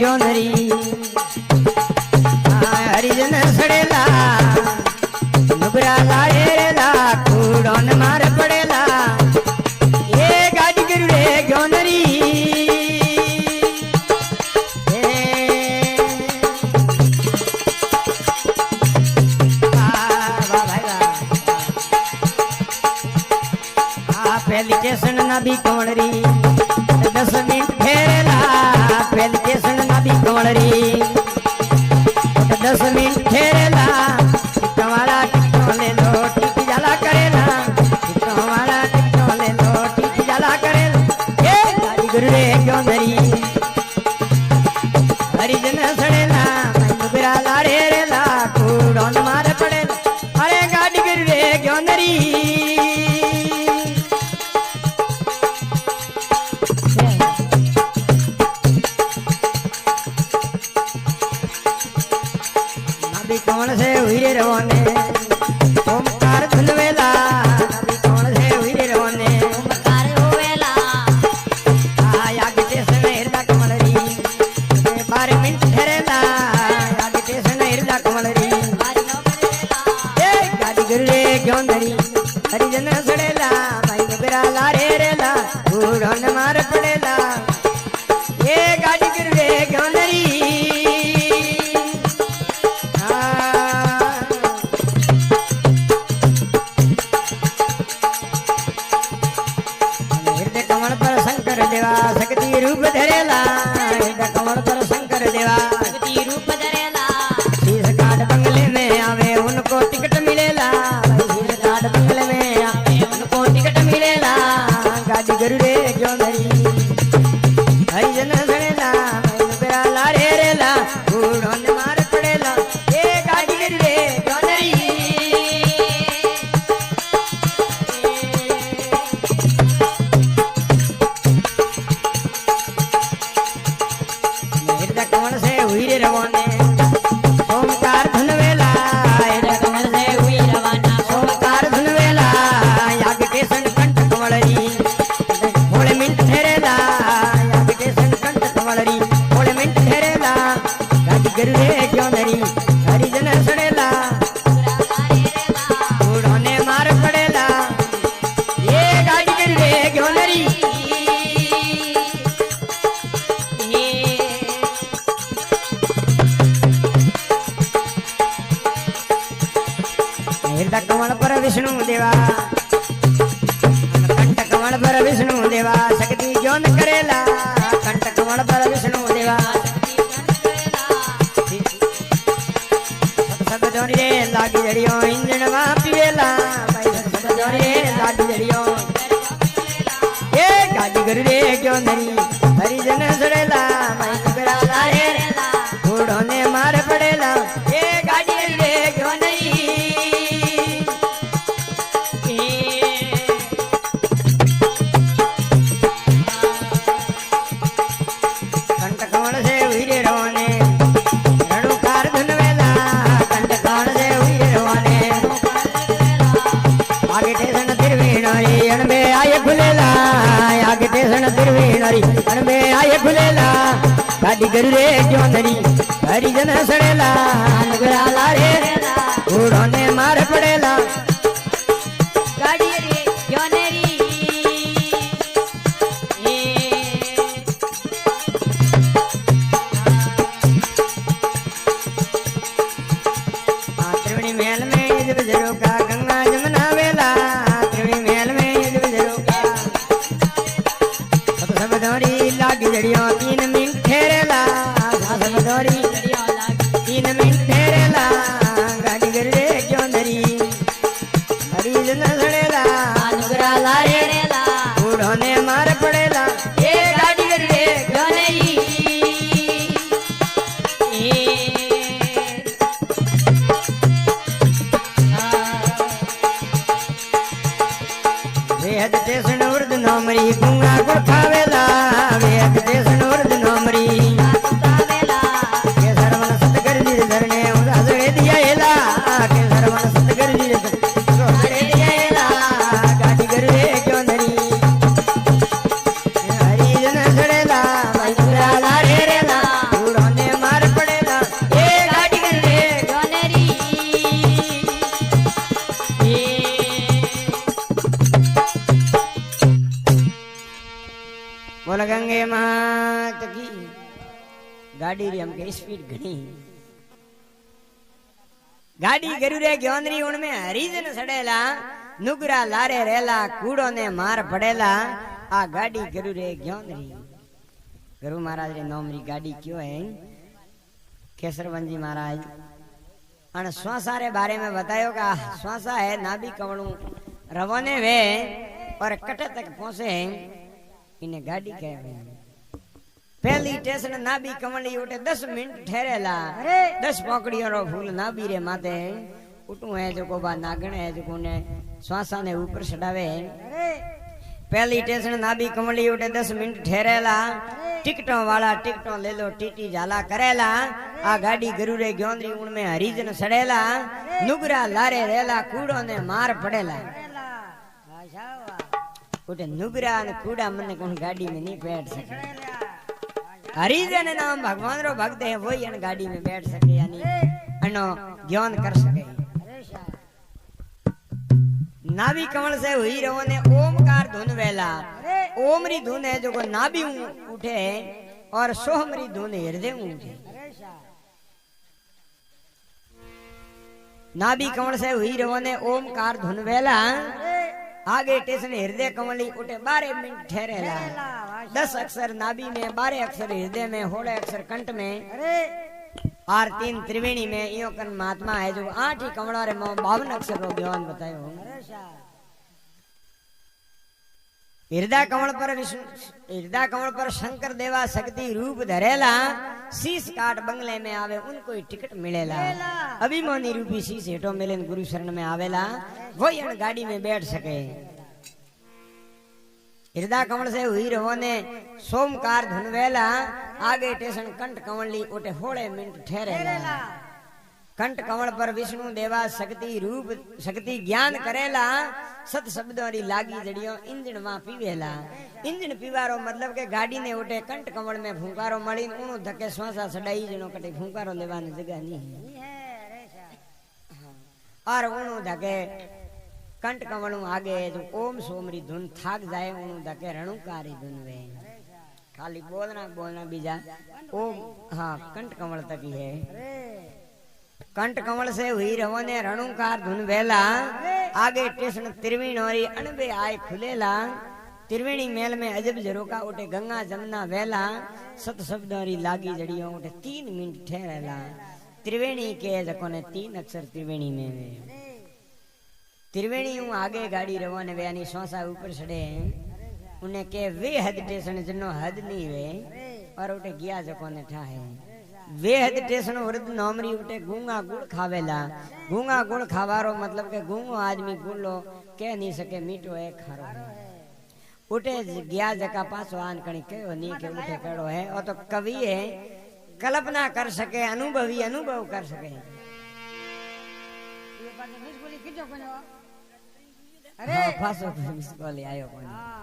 ग्योंदरी हरिजन सड़ेला नुगरा लाड़े रेला कूड़ोन मार पड़ेला ये गाड़ी गिरड़े ग्योंदरी पहली स्टेशन ना भी कमलरी 10 मिनट फेरेला पहली स्टेशन ना भी कमलरी 10 मिनट फेरेला टिकवाला टिकटो ले लो टिक जाला करेला टिकवाला टिकटो ले लो टिक जाला करेला ए गाड़ी गुरुरे क्यों धरी हरिजन सड़ेला नुगरा लाड़े रेला कूड़ोन मार पड़ेला अरे गाड़ी गुरुरे क्यों धरी कौन से हुई रवाने ओमकार धुलवेला नबी कौन से हुई रवाने ओमकार होवेला आया के से हृदय कमलरी 12 मिनट ठहरेला आया के से हृदय कमलरी ए गाड़ी गुरुरे क्यों धरी हरिजन सड़ेला भाई नुगरा लारे रेला उड़न मार पड़ेला ए गाड़ी गुरुरे क्यों धरी शक्ति रूप धरेला कमल पर शंकर देवा शक्ति रूप धरेला शीश काट बंगले में आवे उनको टिकट मिलेला शीश काट बंगले में आवे उनको टिकट मिलेला गाड़ी गरुड़े क्यों धरी हरिजन सड़ेला नुगरा लाड़े रेला कूड़ोन मार पड़ेला ये गाड़ी गरुड़े क्यों धरी कमल से हुई रवाने ओमकार धुनवेला कमल से हुई रवाना ओमकार धुनवेला याग स्टेशन कंठ कमलरी 16 मिनट ठहरेला याग स्टेशन कंठ कमलरी 16 मिनट ठहरेला गाड़ी गरुड़े क्यों धरी हरिजन सड़ेला उड़ोने मार पड़ेला ये गाड़ी गरुड़े क्यों धरी हृदय कमल पर विष्णु देवा कंठ कमल पर विष्णु देवा शक्ति ज्ञान करेला कंठ कमल पर विष्णु देवा सब जोरी रे लागी जड़ियो इंजन मा पीवेला भाई सब जोरी रे लागी जड़ियो ये गाड़ी गरुड़े क्यों धरी हरिजन सड़ेला भाई नुगरा लाड़े कूड़ोने मार पड़ेला ये गाड़ी गरुड़े क्यों धरी गाड़ी गरुड़े क्यों धरी हरिजन सड़ेला नुगरा लाड़े उड़ोने मार पड़ेला गाड़ी रे क्यों धरी त्रिवेणी महल में युद्ध बजरो का गंगा जमुना वेला त्रिवेणी महल में युद्ध बजरो का सब धोरी लागी जड़ियों 3 मिनट ठहरेला सब धोरी 3 मिनट गाड़ी री हमके स्पीड घणी गाड़ी गरुरे ग्योंदरी उनमें हरिजन सड़ेला नुगरा लारे रेला कूड़ो ने मार पड़ेला आ गाड़ी गरुरे ग्योंदरी गुरु महाराज रे नोमरी गाड़ी क्यों है केसरवंजी महाराज अन श्वासा रे बारे में बतायो का श्वासा है नाभि कवणु रवाने वे और कटे तक पहुंचे इन्हें गाड़ी कहे पहली स्टेशन नाभि कवणी उठे 10 मिनट ठहरेला 10 पकड़ियों रो फूल नाभि रे माथे उठू है जो को बा नागण है जो ने श्वासा ने ऊपर चढ़ावे पहली स्टेशन नाभि कवणी उठे 10 मिनट ठहरेला टिकटों वाला टिकटों ले लो टीटी जाला करेला आ गाड़ी गरुरे ग्योंदरी उन में हरिजन सड़ेला नुगरा लारे रेला कूड़ो ने मार पड़ेला उठे नुगरा ने कूड़ा मन कौन गाड़ी में नहीं बैठ सके हरिजन नाम भगवान रो भक्त है वही अन गाड़ी में बैठ सके यानी अनो ज्ञान कर सके नाभि कमल से हुई रहो ने ओमकार धुन वेला ओम री धुन है जो को नाभि उठे और सोहम री धुन हृदय उठे नाभि कमल से हुई रहो ने ओमकार धुन वेला आगे स्टेशन हृदय कमली उठे 12 मिनट ठहरेला 10 अक्षर नाभि में 12 अक्षर हृदय में 16 अक्षर कंठ में और 3 त्रिवेणी में इयो कन महात्मा है जो 8 ही कमला रे 52 अक्षर रो ज्ञान बतायो हृदय कमल पर शंकर देवा शक्ति रूप धरेला शीश काट बंगले में आवे उनको ही टिकट मिलेला अभिमानी रूपी शीश हेठो मिलन गुरु शरण में आवेला वही अन गाड़ी में बैठ सके हृदय कमल से हुई रहो ने सोमकार धुन वेला आगे स्टेशन कंठ कमली उठे 16 मिनट ठहरेला कंठ कमल पर विष्णु देवा शक्ति रूप शक्ति ज्ञान करेला सत शब्दों री लागी जड़ियों इंजन में पीवेला इंजन पीवारो मतलब के गाड़ी ने उठे कंठ कमल में फूंकारो मળી ऊनो धके श्वासा सडाई जनो कटे फूंकारो लेवानी जगह नहीं है और ऊनो धके कंठ कमल आगे जो ओम सोमरी धुन थाक जाए ऊनो धके रणुकारी धुन वे खाली बोलना बीजा ओम हाँ कंठ कमल तक ही है कंठ कमल से हुई रहो ने रणुकार धुन वेला आगे स्टेशन त्रिवेणी अणबे आए खुलेला त्रिवेणी मेल में अजब झरोका उठे गंगा जमुना वेला सत शब्दों री लागी जड़ियों उठे 3 मिनट ठहरेला त्रिवेणी के जको ने 3 अक्षर त्रिवेणी में वे त्रिवेणी आगे गाड़ी रवाने वे यानी श्वासा ऊपर चढ़े उन्हें के वे हद स्टेशन जनो हद नहीं वे और उठे गया जको ने ठाहे वे हद स्टेशन वृद्ध नौमरी उठे गूंगा गुड़ खावेला गूंगा गुड़ खावारो मतलब के गूंगो आदमी गुड़लो कह नहीं सके मीठो है खारो है उठे गया जका पासो आन कणी कहो नहीं के उठे कड़ो है और तो कवि है कल्पना कर सके अनुभवी अनुभव कर सके अरे पासो मिस कॉल आयो कोनी